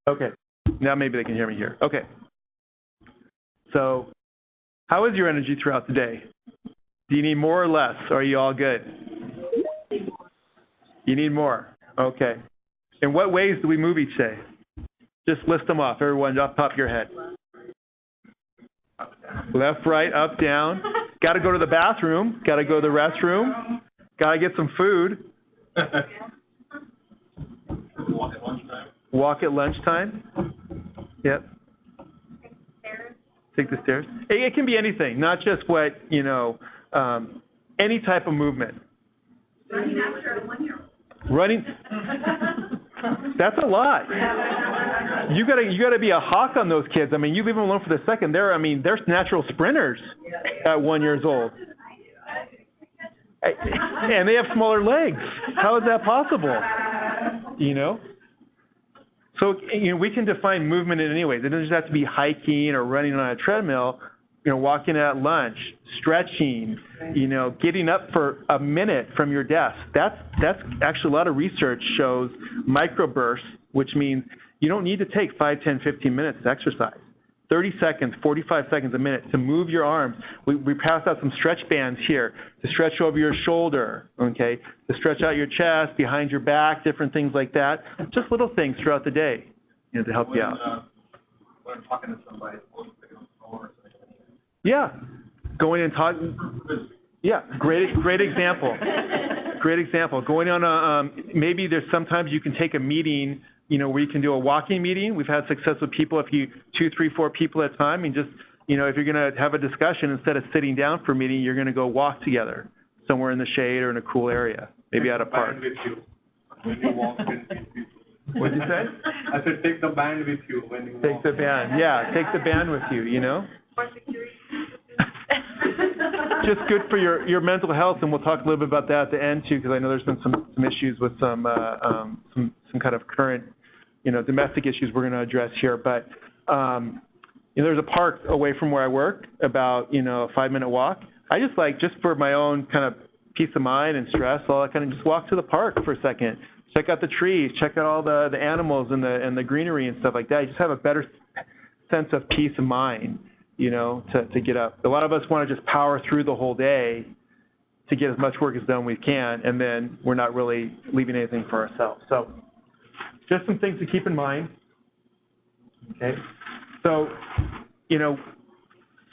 Okay. Now maybe they can hear me here. Okay. So how is your energy throughout the day? Do you need more or less? Or are you all good? You need more. Okay. In what ways do we move each day? Just list them off, everyone, off the top of your head. Left, right, up, down. Got to go to the bathroom. Got to go to the restroom. Got to get some food. Walk at lunchtime. Walk at lunchtime. Yep. Take the stairs. It can be anything, not just what, any type of movement. Running after a 1-year-old. Running. That's a lot. You gotta be a hawk on those kids. I mean, you leave them alone for the second. They're natural sprinters at 1 year old. And they have smaller legs. How is that possible? So we can define movement in any way. It doesn't just have to be hiking or running on a treadmill. Walking at lunch, stretching, getting up for a minute from your desk. That's actually a lot of research shows microbursts, which means you don't need to take 5, 10, 15 minutes to exercise. 30 seconds, 45 seconds a minute to move your arms. We passed out some stretch bands here to stretch over your shoulder, okay, to stretch out your chest, behind your back, different things like that. Just little things throughout the day, to help you out. When I'm talking to somebody, I'm supposed to pick up the phone or something. Yeah, going and talking. Yeah, great example. Great example. Going on maybe there's sometimes you can take a meeting, where you can do a walking meeting. We've had success with people if you 2, 3, 4 people at a time, and just if you're going to have a discussion instead of sitting down for a meeting, you're going to go walk together somewhere in the shade or in a cool area, maybe at a park. With you when you walk with people. What did you say? I said take the band with you when you walk. Take the band. Yeah, take the band with you. For security. Just good for your mental health, and we'll talk a little bit about that at the end too, because I know there's been some issues with some kind of current, domestic issues we're going to address here. But there's a park away from where I work, about a 5-minute walk. I just for my own kind of peace of mind and stress, all that kind of just walk to the park for a second, check out the trees, check out all the animals and the greenery and stuff like that. You just have a better sense of peace of mind. To get up. A lot of us want to just power through the whole day to get as much work as done we can, and then we're not really leaving anything for ourselves. So just some things to keep in mind. Okay. So,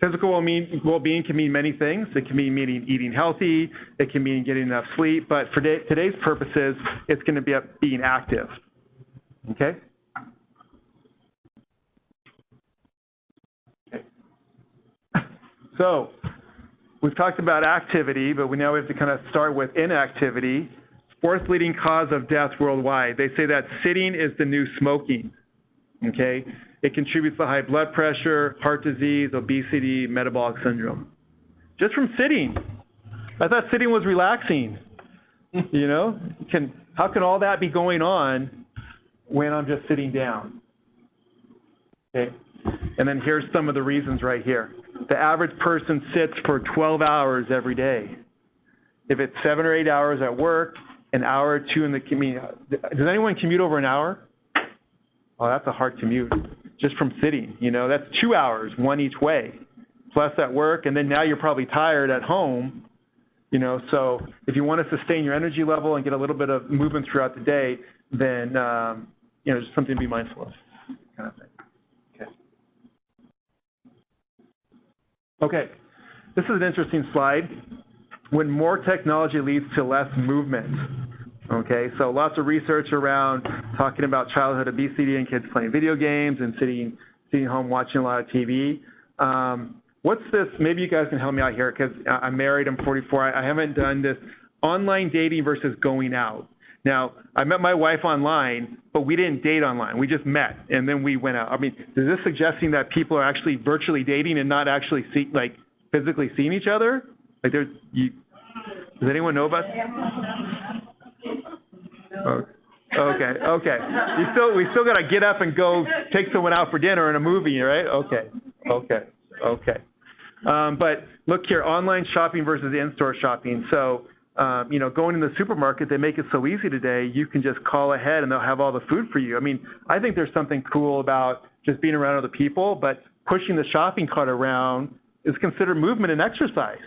physical well-being can mean many things. It can mean eating healthy. It can mean getting enough sleep. But for today's purposes, it's going to be being active. Okay? So we've talked about activity, but now we have to kind of start with inactivity. Fourth leading cause of death worldwide. They say that sitting is the new smoking. Okay? It contributes to high blood pressure, heart disease, obesity, metabolic syndrome. Just from sitting. I thought sitting was relaxing. How can all that be going on when I'm just sitting down? Okay? And then here's some of the reasons right here. The average person sits for 12 hours every day. If it's 7 or 8 hours at work, an hour or two in the commute. Does anyone commute over an hour? Oh, that's a hard commute, just from sitting. That's 2 hours, one each way, plus at work, and then now you're probably tired at home. So if you want to sustain your energy level and get a little bit of movement throughout the day, then just something to be mindful of, kind of thing. Okay, this is an interesting slide. When more technology leads to less movement. Okay, so lots of research around talking about childhood obesity and kids playing video games and sitting home watching a lot of TV. What's this? Maybe you guys can help me out here, because I'm married, I'm 44. I haven't done this. Online dating versus going out. Now, I met my wife online, but we didn't date online. We just met, and then we went out. I mean, is this suggesting that people are actually virtually dating and not actually physically seeing each other? Does anyone know about? Oh, okay. We still got to get up and go take someone out for dinner and a movie, right? Okay. But look here, online shopping versus in-store shopping. So Going in the supermarket, they make it so easy today, you can just call ahead and they'll have all the food for you. I mean, I think there's something cool about just being around other people, but pushing the shopping cart around is considered movement and exercise.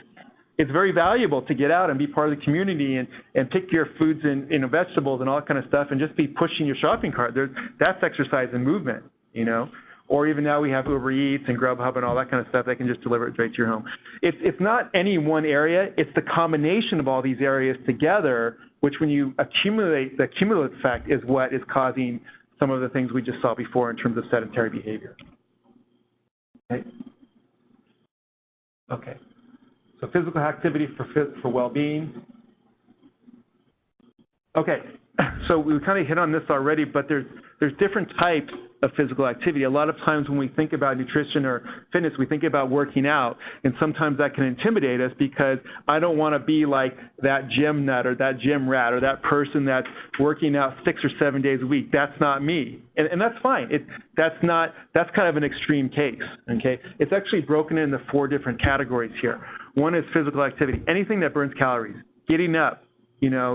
It's very valuable to get out and be part of the community and pick your foods and vegetables and all that kind of stuff and just be pushing your shopping cart. That's exercise and movement, Or even now we have Uber Eats and Grubhub and all that kind of stuff. They can just deliver it straight to your home. It's not any one area. It's the combination of all these areas together, which when you accumulate, the cumulative effect is what is causing some of the things we just saw before in terms of sedentary behavior. Okay. So physical activity for well-being. Okay. So we kind of hit on this already, but there's different types of physical activity. A lot of times when we think about nutrition or fitness, we think about working out, and sometimes that can intimidate us because I don't want to be like that gym nut or that gym rat or that person that's working out 6 or 7 days a week. That's not me, and that's fine. That's kind of an extreme case. Okay, it's actually broken into 4 different categories here. One is physical activity, anything that burns calories, getting up.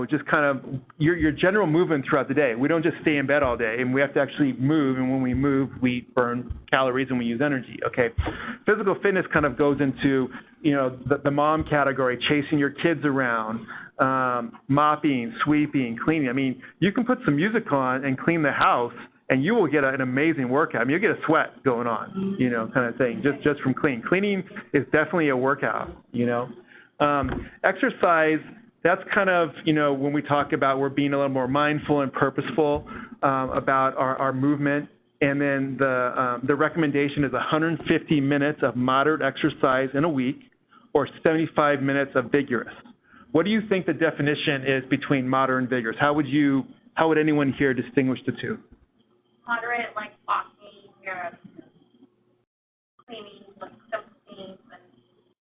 Just kind of your general movement throughout the day. We don't just stay in bed all day, and we have to actually move, and when we move, we burn calories and we use energy, okay? Physical fitness kind of goes into, the mom category, chasing your kids around, mopping, sweeping, cleaning. I mean, you can put some music on and clean the house, and you will get an amazing workout. I mean, you'll get a sweat going on, kind of thing, just from cleaning. Cleaning is definitely a workout, Exercise, that's kind of, when we talk about we're being a little more mindful and purposeful about our movement. And then the recommendation is 150 minutes of moderate exercise in a week or 75 minutes of vigorous. What do you think the definition is between moderate and vigorous? How would anyone here distinguish the two? Moderate, like walking, or cleaning, like simple things, and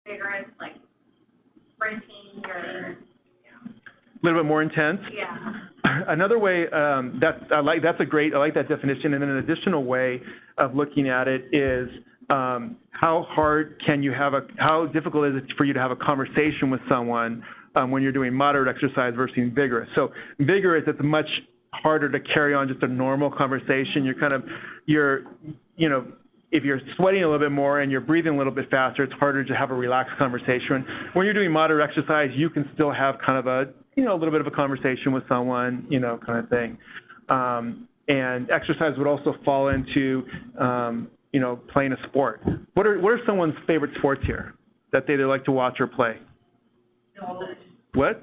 vigorous, like sprinting, or a little bit more intense. Yeah. Another way I like that definition. And then an additional way of looking at it is how difficult is it for you to have a conversation with someone when you're doing moderate exercise versus vigorous. So vigorous, it's much harder to carry on just a normal conversation. If you're sweating a little bit more and you're breathing a little bit faster, it's harder to have a relaxed conversation. When you're doing moderate exercise, you can still have kind of a little bit of a conversation with someone, kind of thing. And exercise would also fall into, playing a sport. What are someone's favorite sports here that they like to watch or play? Double Dutch. What?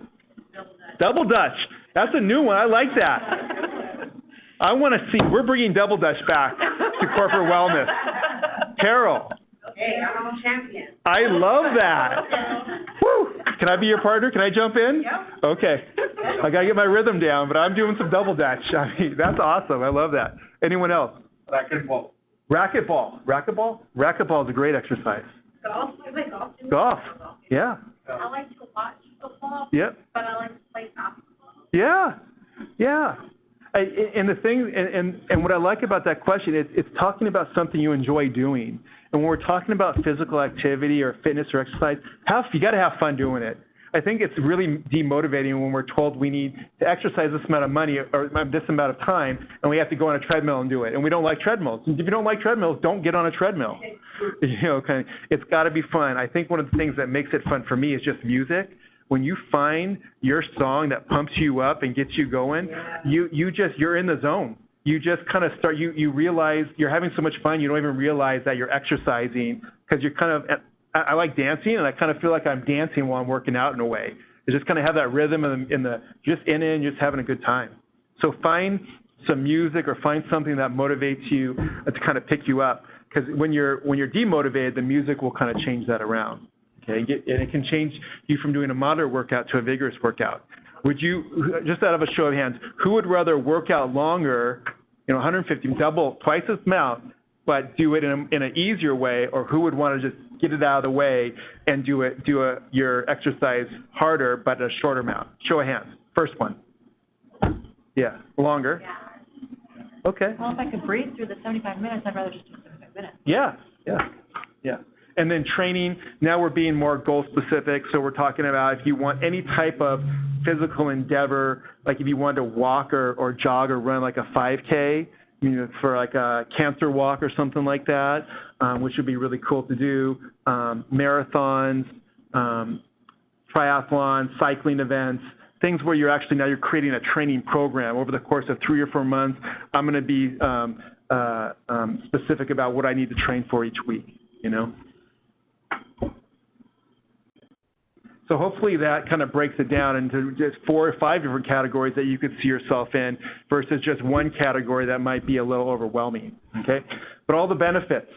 Double Dutch. Double Dutch. That's a new one. I like that. I want to see. We're bringing Double Dutch back to corporate wellness. Carol. Hey, I'm a champion. I love that. Woo! Can I be your partner? Can I jump in? Yep. Okay. I got to get my rhythm down, but I'm doing some Double Dutch. I mean, that's awesome. I love that. Anyone else? Racquetball. Racquetball. Racquetball is a great exercise. Golf. I play golf. Golf. Yeah. I like to watch football. Yep. But I like to play basketball. Yeah. And the thing, and what I like about that question, it's talking about something you enjoy doing. And when we're talking about physical activity or fitness or exercise, you got to have fun doing it. I think it's really demotivating when we're told we need to exercise this amount of money or this amount of time, and we have to go on a treadmill and do it. And we don't like treadmills. If you don't like treadmills, don't get on a treadmill. It's got to be fun. I think one of the things that makes it fun for me is just music. When you find your song that pumps you up and gets you going, you're in the zone. You just kind of start, you realize you're having so much fun, you don't even realize that you're exercising because you're kind of, I like dancing, and I kind of feel like I'm dancing while I'm working out in a way. You just kind of have that rhythm just in it and just having a good time. So find some music or find something that motivates you to kind of pick you up, because when you're demotivated, the music will kind of change that around. Okay, and it can change you from doing a moderate workout to a vigorous workout. Would you, just out of a show of hands, who would rather work out longer, 150, twice as amount, but do it in an easier way, or who would want to just get it out of the way and do your exercise harder but a shorter amount? Show of hands. First one. Yeah, longer. Yeah. Okay. Well, if I could breathe through the 75 minutes, I'd rather just do 75 minutes. Yeah. And then training, now we're being more goal specific. So we're talking about if you want any type of physical endeavor, like if you want to walk or jog or run like a 5K, for like a cancer walk or something like that, which would be really cool to do, marathons, triathlons, cycling events, things where you're creating a training program over the course of 3 or 4 months. I'm going to be specific about what I need to train for each week, So hopefully that kind of breaks it down into just 4 or 5 different categories that you could see yourself in versus just one category that might be a little overwhelming, okay? But all the benefits,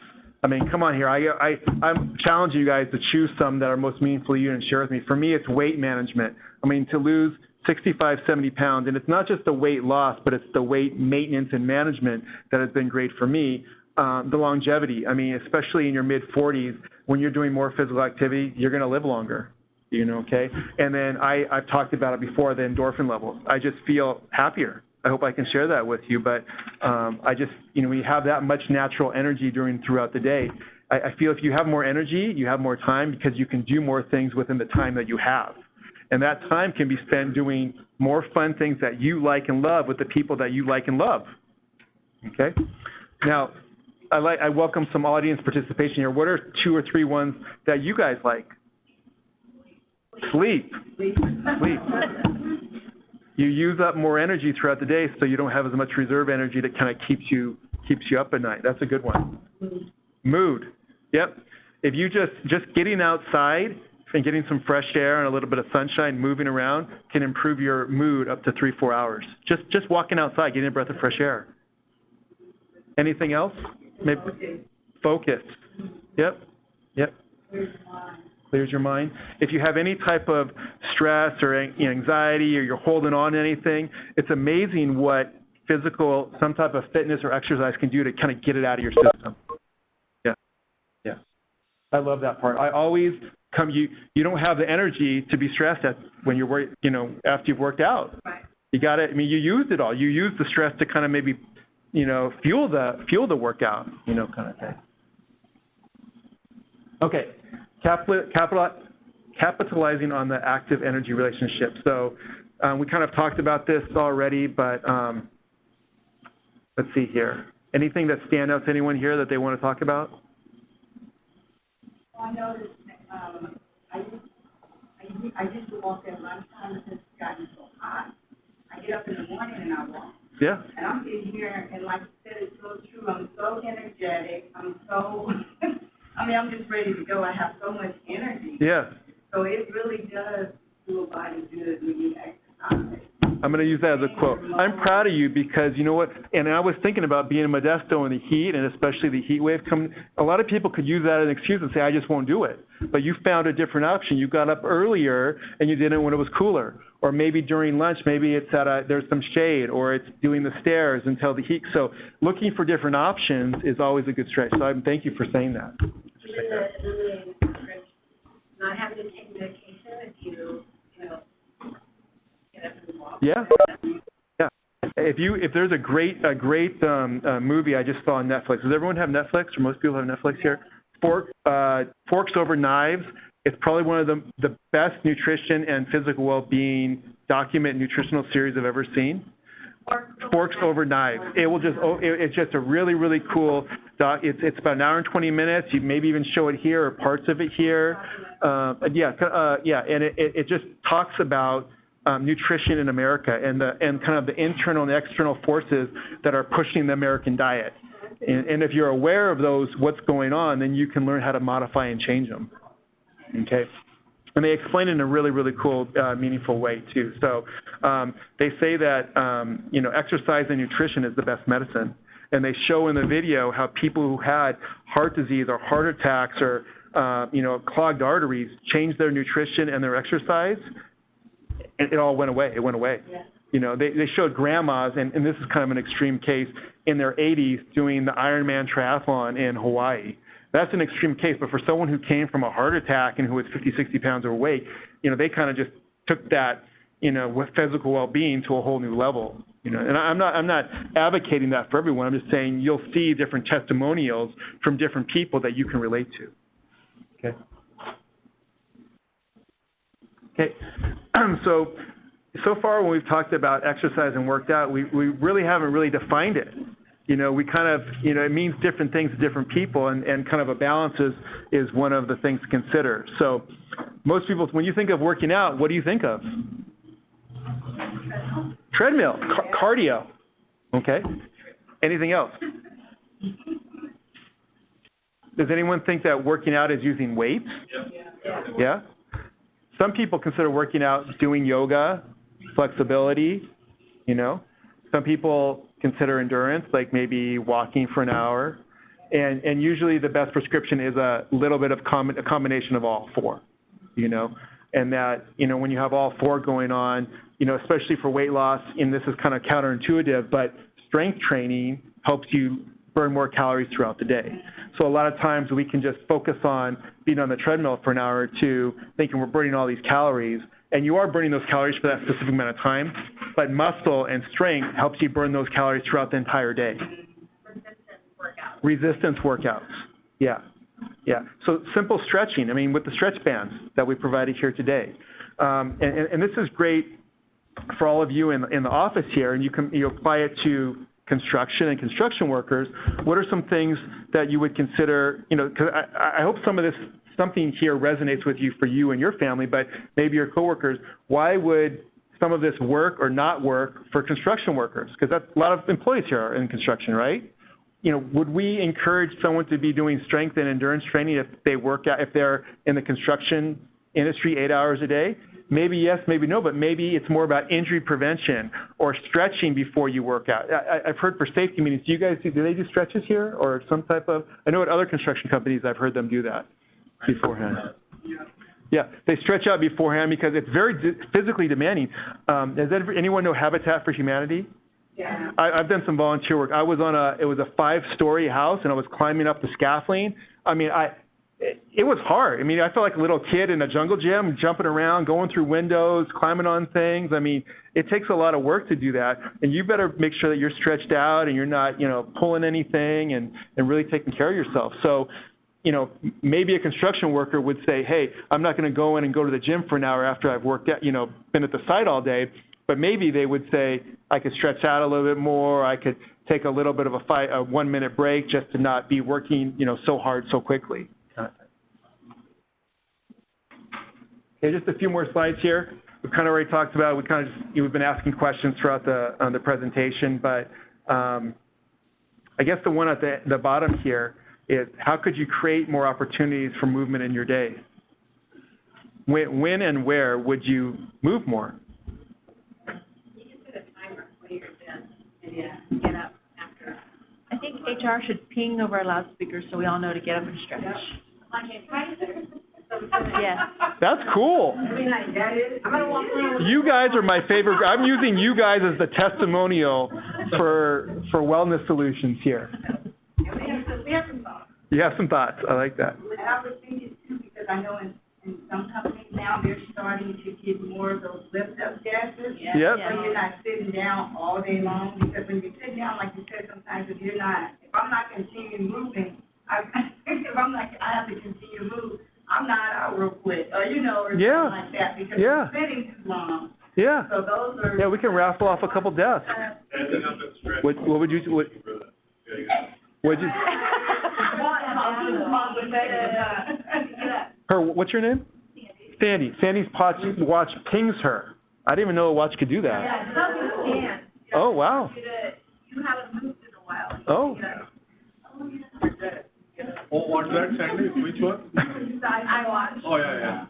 I mean, come on here. I'm challenging you guys to choose some that are most meaningful to you and share with me. For me, it's weight management. I mean, to lose 65, 70 pounds, and it's not just the weight loss, but it's the weight maintenance and management that has been great for me. The longevity, I mean, especially in your mid-40s, when you're doing more physical activity, you're going to live longer. Okay? And then I've talked about it before, the endorphin levels. I just feel happier. I hope I can share that with you, but I just, we have that much natural energy throughout the day. I feel if you have more energy, you have more time because you can do more things within the time that you have. And that time can be spent doing more fun things that you like and love with the people that you like and love. Okay? Now, I welcome some audience participation here. What are 2 or 3 ones that you guys like? Sleep. You use up more energy throughout the day, so you don't have as much reserve energy that kind of keeps you up at night. That's a good one. Mood. Yep. If you just getting outside and getting some fresh air and a little bit of sunshine, moving around, can improve your mood up to 3-4 hours. Just walking outside, getting a breath of fresh air. Anything else? Maybe focus. Yep. Clears your mind. If you have any type of stress or anxiety or you're holding on to anything, it's amazing what some type of fitness or exercise can do to kind of get it out of your system. Yeah. I love that part. I always you don't have the energy to be stressed when you're after you've worked out. Right. You got it. I mean, you used it all. You used the stress to kind of maybe, fuel the workout, kind of thing. Okay. Capitalizing on the active energy relationship. So we kind of talked about this already, but let's see here. Anything that stand out to anyone here that they want to talk about? Well, I noticed I used to walk at lunchtime because it's gotten so hot. I get up in the morning and I walk. Yeah. And I'm sitting here, and like you said, it's so true. I'm so energetic. I'm just ready to go. I have so much energy. Yeah. So it really does do a body good when you exercise. I'm going to use that as a quote. I'm proud of you because you know what, and I was thinking about being in Modesto in the heat and especially the heat wave coming. A lot of people could use that as an excuse and say, I just won't do it. But you found a different option. You got up earlier and you did it when it was cooler. Or maybe during lunch, maybe it's there's some shade, or it's doing the stairs until the heat. So looking for different options is always a good stretch. So thank you for saying that. Not having to take medication if you get up and walk. Yeah. If there's a great movie I just saw on Netflix. Does everyone have Netflix, or most people have Netflix here? Forks Over Knives. It's probably one of the best nutrition and physical well-being document nutritional series I've ever seen. Forks Over Knives. It's just a really, really cool doc. It's about an hour and 20 minutes. You maybe even show it here or parts of it here. And it just talks about nutrition in America and kind of the internal and external forces that are pushing the American diet. And if you're aware of what's going on, then you can learn how to modify and change them. Okay. And they explain it in a really, really cool, meaningful way, too. So they say that, exercise and nutrition is the best medicine. And they show in the video how people who had heart disease or heart attacks or, clogged arteries changed their nutrition and their exercise. And it all went away. It went away. Yeah. They showed grandmas, and this is kind of an extreme case, in their 80s doing the Ironman triathlon in Hawaii. That's an extreme case, but for someone who came from a heart attack and who was 50, 60 pounds overweight, they kind of just took that, with physical well-being to a whole new level. And I'm not advocating that for everyone. I'm just saying you'll see different testimonials from different people that you can relate to. Okay. Okay. So far when we've talked about exercise and worked out, we really haven't really defined it. You know, we kind of, you know, it means different things to different people, and kind of a balance is one of the things to consider. So most people, when you think of working out, what do you think of? Treadmill, cardio. Okay. Anything else? Does anyone think that working out is using weights? Yeah? Some people consider working out doing yoga, flexibility, you know. Some people consider endurance, like maybe walking for an hour. And usually the best prescription is a little bit of a combination of all four, you know. And that, you know, when you have all four going on, you know, especially for weight loss, and this is kind of counterintuitive, but strength training helps you burn more calories throughout the day. So a lot of times we can just focus on being on the treadmill for an hour or two, thinking we're burning all these calories, and you are burning those calories for that specific amount of time, but muscle and strength helps you burn those calories throughout the entire day. Resistance workouts. Yeah. So simple stretching, I mean, with the stretch bands that we provided here today. And this is great for all of you in the office here, and you apply it to construction and construction workers. What are some things that you would consider, you know, because I hope something here resonates with you for you and your family, but maybe your coworkers. Why would some of this work or not work for construction workers? Because that's a lot of employees here are in construction, right? You know, would we encourage someone to be doing strength and endurance training if they're in the construction industry 8 hours a day? Maybe yes, maybe no, but maybe it's more about injury prevention or stretching before you work out. I've heard for safety meetings, do they do stretches here or some type of, I know at other construction companies I've heard them do that beforehand. Yeah, they stretch out beforehand because it's very physically demanding. Does anyone know Habitat for Humanity? Yeah. I've done some volunteer work. I was it was a 5-story house, and I was climbing up the scaffolding. I mean, it was hard. I mean, I felt like a little kid in a jungle gym, jumping around, going through windows, climbing on things. I mean, it takes a lot of work to do that, and you better make sure that you're stretched out and you're not, you know, pulling anything and really taking care of yourself. So, you know, maybe a construction worker would say, hey, I'm not going to go in and go to the gym for an hour after I've worked out, you know, been at the site all day. But maybe they would say, I could stretch out a little bit more. I could take a little bit of a 1-minute break just to not be working, you know, so hard so quickly. Okay, just a few more slides here. We've kind of already talked about, we've been asking questions throughout the presentation, but I guess the one at the bottom here is how could you create more opportunities for movement in your day? When and where would you move more? You can set a timer when you're done and get up after. I think HR should ping over our loudspeakers so we all know to get up and stretch. Like a timer. Yes. That's cool. I mean, like, that is. I'm gonna walk around. You guys are my favorite. I'm using you guys as the testimonial for wellness solutions here. We have some thoughts. You have some thoughts. I like that. And I was thinking too, because I know in some companies now, they're starting to get more of those lift-up desks. Yep. So you're not sitting down all day long, because when you sit down, like you said, sometimes if I'm not continuing moving, I have to continue to move, I'm not out real quick, or something like that, because I'm sitting too long. Yeah. So those are. Yeah, we can raffle off a couple desks. What would you? Would you? Her. What's your name? Sandy. Sandy's watch pings her. I didn't even know a watch could do that. Yeah, it's stand. Oh wow. You haven't moved in a while. Oh. Oh, what's that, Sandy? Which one? I watch. Oh, yeah.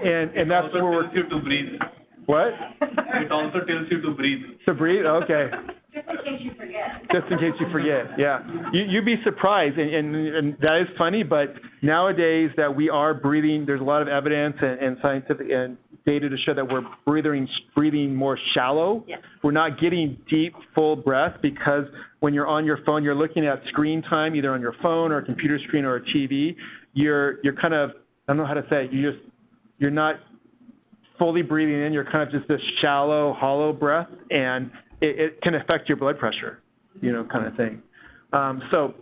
And that's where we're. It also tells you to breathe. What? It also tells you to breathe. To breathe? Okay. Just in case you forget. Just in case you forget, yeah. You'd be surprised, and that is funny, but nowadays that we are breathing, there's a lot of evidence and scientific and data to show that we're breathing more shallow. Yes. We're not getting deep, full breath because when you're on your phone, you're looking at screen time, either on your phone or a computer screen or a TV. You're kind of, I don't know how to say it, you're not fully breathing in. You're kind of just this shallow, hollow breath, and it can affect your blood pressure, kind of thing. So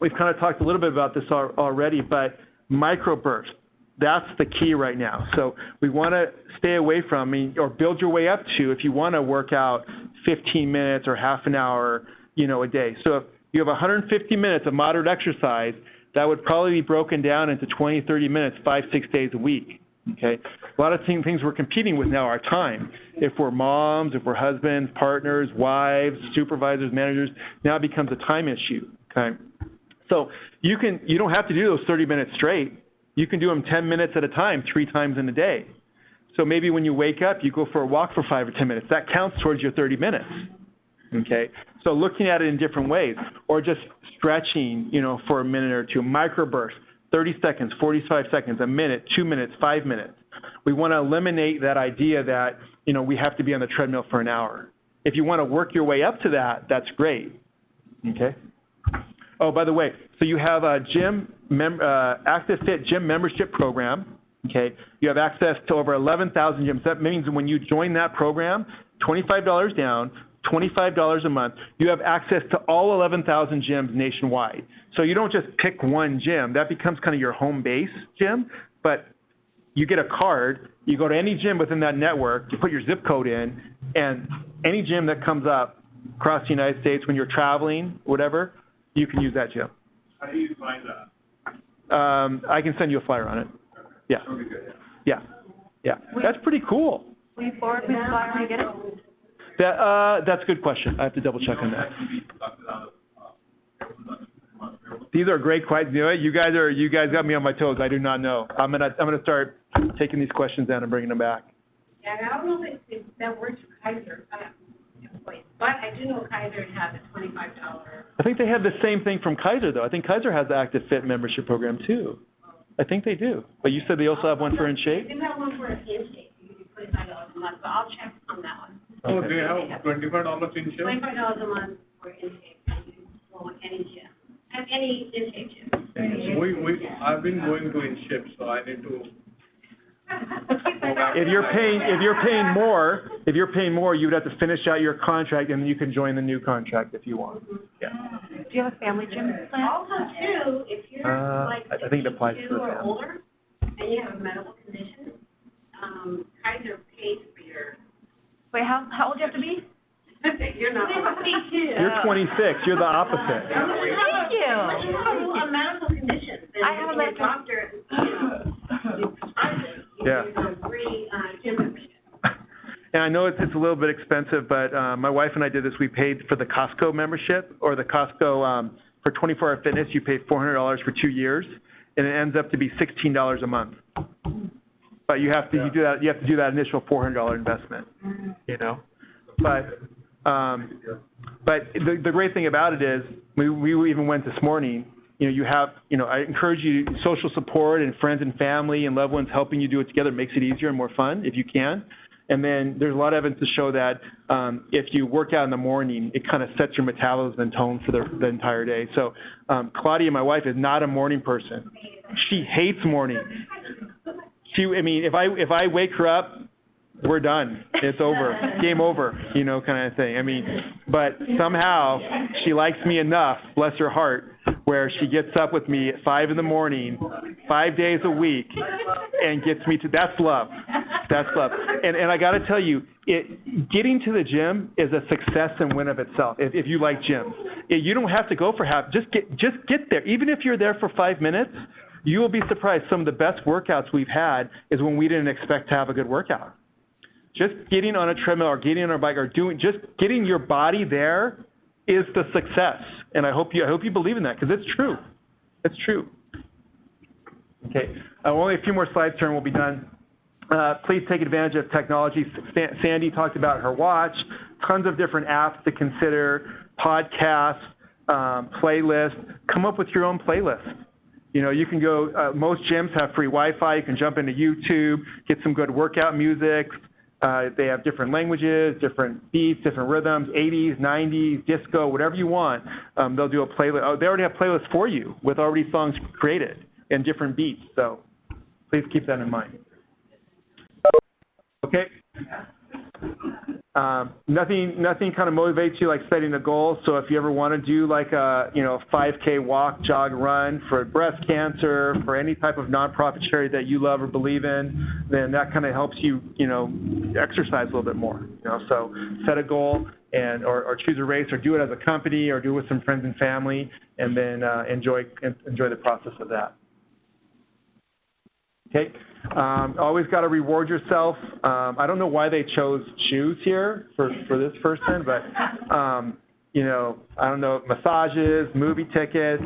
we've kind of talked a little bit about this already, but microbursts, that's the key right now. So we want to stay away from, or build your way up to, if you want to work out 15 minutes or half an hour, a day. So if you have 150 minutes of moderate exercise, that would probably be broken down into 20, 30 minutes, 5-6 days a week. Okay, a lot of things we're competing with now are time. If we're moms, if we're husbands, partners, wives, supervisors, managers, now it becomes a time issue. Okay, so you don't have to do those 30 minutes straight. You can do them 10 minutes at a time, 3 times in a day. So maybe when you wake up, you go for a walk for 5 or 10 minutes. That counts towards your 30 minutes. Okay, so looking at it in different ways, or just stretching, for a minute or two, microbursts. 30 seconds, 45 seconds, a minute, 2 minutes, 5 minutes. We want to eliminate that idea that, we have to be on the treadmill for an hour. If you want to work your way up to that, that's great. Okay? Oh, by the way, so you have a Active Fit gym membership program. Okay? You have access to over 11,000 gyms. That means when you join that program, $25 down, $25 a month, you have access to all 11,000 gyms nationwide. So you don't just pick one gym. That becomes kind of your home base gym, but you get a card, you go to any gym within that network, you put your zip code in, and any gym that comes up across the United States when you're traveling, whatever, you can use that gym. How do you find that? I can send you a flyer on it. Yeah. That would be good. Yeah. Yeah. That's pretty cool. Will you forward me the flyer when you get it? That's a good question. I have to double check on that. These are great questions. You guys got me on my toes. I do not know. I'm gonna start taking these questions down and bringing them back. Yeah, and I don't know if that works for Kaiser employees, but I do know Kaiser has a $25. I think they have the same thing from Kaiser, though. I think Kaiser has the Active Fit membership program, too. I think they do. But you said they also have one for In Shape? They do have one for In Shape. You can do $25 a month, but I'll check on that one. Oh, Okay. they have $25 in shape? $25 a month for In Shape, and you can go with any gym, and any In Shape gym. I've been going to In Shape, so I need to. If you're paying more, you would have to finish out your contract, and then you can join the new contract if you want. Yeah. Do you have a family gym plan? Also, too, if you're I think it applies to 62 the or family. older, and you have a medical condition, Kaiser pays for your. Wait, how old do you have to be? You're not. 52. You're 26. You're the opposite. Thank you. Unless you have a medical condition, then I have a your medical- doctor, prescribes it. Yeah. You get a free gym membership. And I know it's a little bit expensive, but my wife and I did this. We paid for the Costco membership, or the Costco for 24-hour fitness. You pay $400 for 2 years, and it ends up to be $16 a month. But you have to You have to do that initial $400 investment. But the great thing about it is we even went this morning. I encourage you, social support and friends and family and loved ones helping you do it together makes it easier and more fun if you can. And then there's a lot of evidence to show that if you work out in the morning, it kind of sets your metabolism and tone for the entire day. So Claudia, my wife, is not a morning person. She hates mornings. If I wake her up, we're done. It's over. Game over, kind of thing. But somehow she likes me enough, bless her heart, where she gets up with me at 5 in the morning, 5 days a week, and gets me to, that's love. That's love. And I got to tell you, getting to the gym is a success and win of itself, if you like gyms. You don't have to go for half. Just get there. Even if you're there for 5 minutes, you will be surprised. Some of the best workouts we've had is when we didn't expect to have a good workout. Just getting on a treadmill or getting on a bike or just getting your body there is the success. And I hope you believe in that, because it's true. It's true. Okay. Only a few more slides here and we'll be done. Please take advantage of technology. Sandy talked about her watch. Tons of different apps to consider, podcasts, playlists. Come up with your own playlist. You can go, most gyms have free Wi-Fi. You can jump into YouTube, get some good workout music. They have different languages, different beats, different rhythms, 80s, 90s, disco, whatever you want. They'll do a playlist. They already have playlists for you with already songs created and different beats. So please keep that in mind. Okay. Nothing kind of motivates you like setting a goal. So if you ever want to do like a 5K walk, jog, run for breast cancer, for any type of nonprofit charity that you love or believe in, then that kind of helps you, exercise a little bit more. So set a goal or choose a race, or do it as a company, or do it with some friends and family, and then enjoy the process of that. Okay. Always got to reward yourself. I don't know why they chose shoes here for this person, but, I don't know, massages, movie tickets.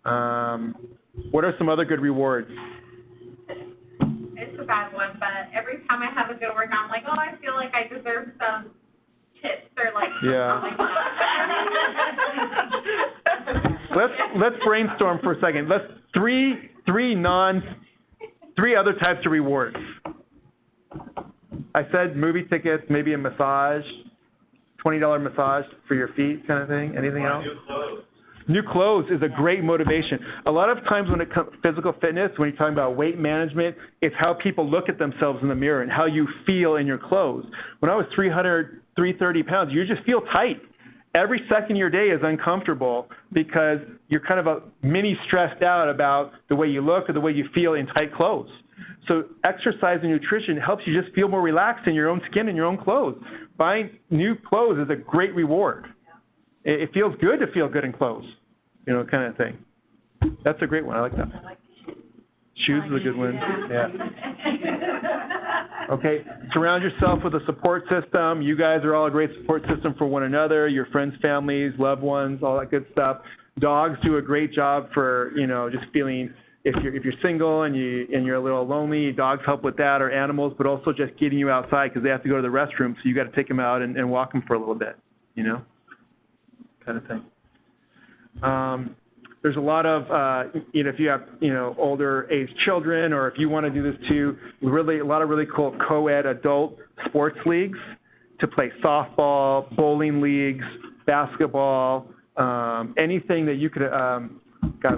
What are some other good rewards? It's a bad one, but every time I have a good workout, I'm like, oh, I feel like I deserve some tips or like Yeah. something like that. Let's brainstorm for a second. Let's three other types of rewards. I said movie tickets, maybe a massage, $20 massage for your feet kind of thing. Anything else? New clothes. New clothes is a great motivation. A lot of times when it comes to physical fitness, when you're talking about weight management, it's how people look at themselves in the mirror and how you feel in your clothes. When I was 330 pounds, you just feel tight. Every second of your day is uncomfortable because you're kind of a mini stressed out about the way you look or the way you feel in tight clothes. So exercise and nutrition helps you just feel more relaxed in your own skin and your own clothes. Buying new clothes is a great reward. It feels good to feel good in clothes, kind of thing. That's a great one. I like that. Shoes is a good one. Yeah. Okay. Surround yourself with a support system. You guys are all a great support system for one another, your friends, families, loved ones, all that good stuff. Dogs do a great job for, just feeling if you're single and you're a little lonely, dogs help with that, or animals, but also just getting you outside because they have to go to the restroom, so you got to take them out and walk them for a little bit, kind of thing. There's a lot of, if you have, older age children, or if you want to do this too, a lot of really cool co-ed adult sports leagues to play softball, bowling leagues, basketball, anything that you could,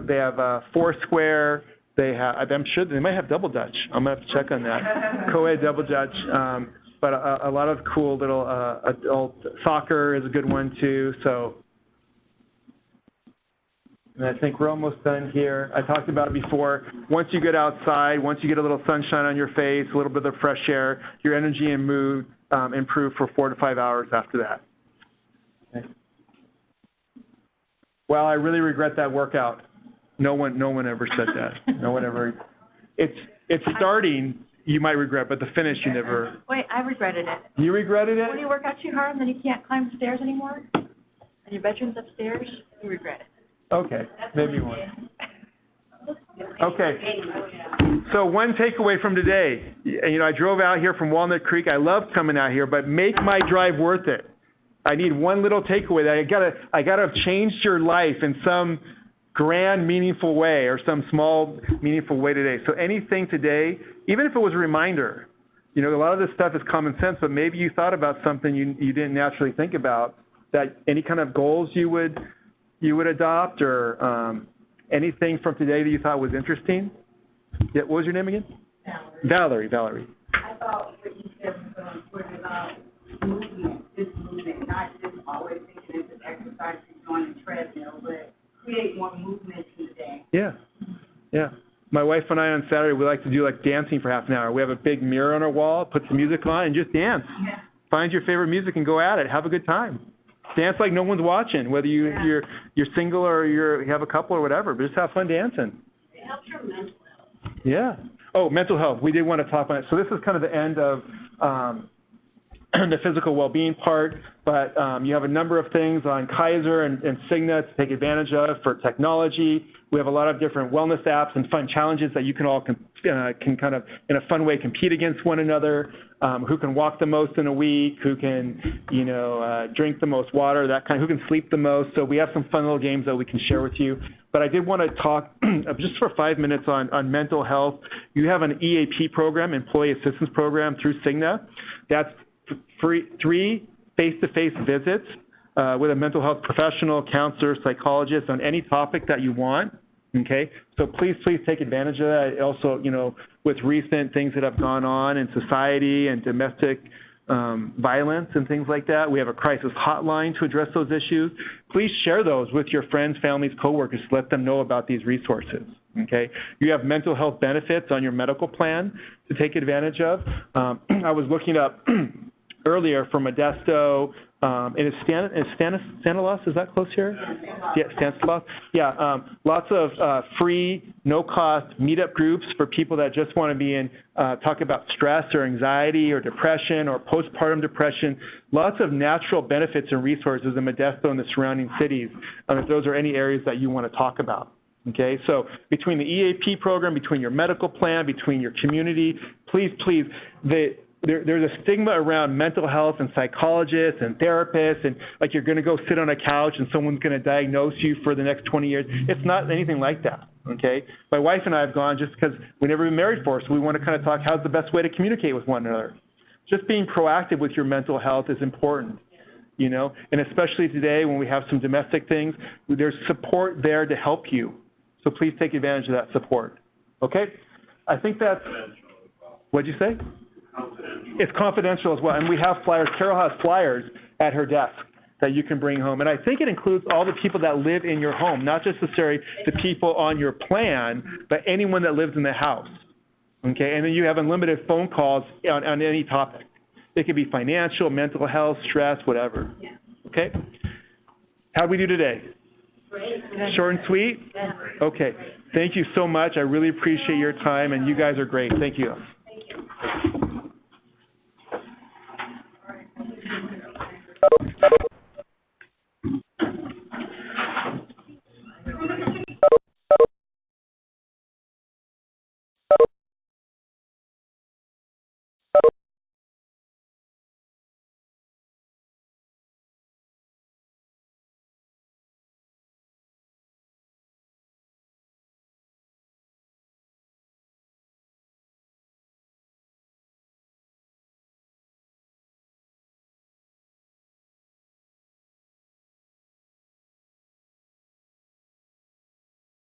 they have Foursquare, I'm sure they might have Double Dutch. I'm going to have to check on that. Co-ed Double Dutch. But a lot of cool little adult soccer is a good one too. So. And I think we're almost done here. I talked about it before. Once you get outside, once you get a little sunshine on your face, a little bit of fresh air, your energy and mood improve for 4 to 5 hours after that. Okay. Well, I really regret that workout. No one ever said that. No one ever. It's starting, you might regret, but the finish you never. Wait, I regretted it. You regretted it? When you work out too hard and then you can't climb the stairs anymore, and your bedroom's upstairs, you regret it. Okay, maybe one. Okay, so one takeaway from today. I drove out here from Walnut Creek. I love coming out here, but make my drive worth it. I need one little takeaway that I gotta have changed your life in some grand, meaningful way, or some small, meaningful way today. So anything today, even if it was a reminder, a lot of this stuff is common sense, but maybe you thought about something you didn't naturally think about. That any kind of goals you would adopt, or anything from today that you thought was interesting? Yeah, what was your name again? Valerie. I thought what you said was about movement, not just always thinking it's an exercise to join the treadmill, but create more movement in the day. Yeah. My wife and I on Saturday, we like to do dancing for half an hour. We have a big mirror on our wall, put some music on, and just dance. Yeah. Find your favorite music and go at it. Have a good time. Dance like no one's watching, whether you're single or you have a couple or whatever. But just have fun dancing. It helps your mental health. Yeah. Oh, mental health. We did want to talk on it. So this is kind of the end of the physical well-being part. But you have a number of things on Kaiser and Cigna to take advantage of for technology. We have a lot of different wellness apps and fun challenges that you can all can kind of, in a fun way, compete against one another. Who can walk the most in a week? Who can, drink the most water? Who can sleep the most? So we have some fun little games that we can share with you. But I did want to talk just for 5 minutes on mental health. You have an EAP program, Employee Assistance Program through Cigna. That's free 3 face-to-face visits with a mental health professional, counselor, psychologist on any topic that you want. Okay, so please take advantage of that. Also, with recent things that have gone on in society and domestic violence and things like that. We have a crisis hotline to address those issues. Please share those with your friends, families, coworkers. Let them know about these resources. Okay, you have mental health benefits on your medical plan to take advantage of. I was looking up earlier for Modesto. It is Stanislaus, is that close here? Yeah, Stanislaus. Yeah, lots of free, no-cost meetup groups for people that just want to be in, talk about stress or anxiety or depression or postpartum depression. Lots of natural benefits and resources in Modesto and the surrounding cities, if those are any areas that you want to talk about. Okay, so between the EAP program, between your medical plan, between your community, please, there's a stigma around mental health and psychologists and therapists and like you're going to go sit on a couch and someone's going to diagnose you for the next 20 years. It's not anything like that, okay? My wife and I have gone just because we've never been married before, so we want to kind of talk how's the best way to communicate with one another. Just being proactive with your mental health is important, you know, and especially today when we have some domestic things, there's support there to help you. So please take advantage of that support, okay? I think that's, what'd you say? It's confidential as well, and we have flyers. Carol has flyers at her desk that you can bring home, and I think it includes all the people that live in your home, not just necessarily the people on your plan, but anyone that lives in the house, okay? And then you have unlimited phone calls on any topic. It could be financial, mental health, stress, whatever, okay? How'd we do today? Great. Short and sweet? Okay. Thank you so much. I really appreciate your time, and you guys are great. Thank you.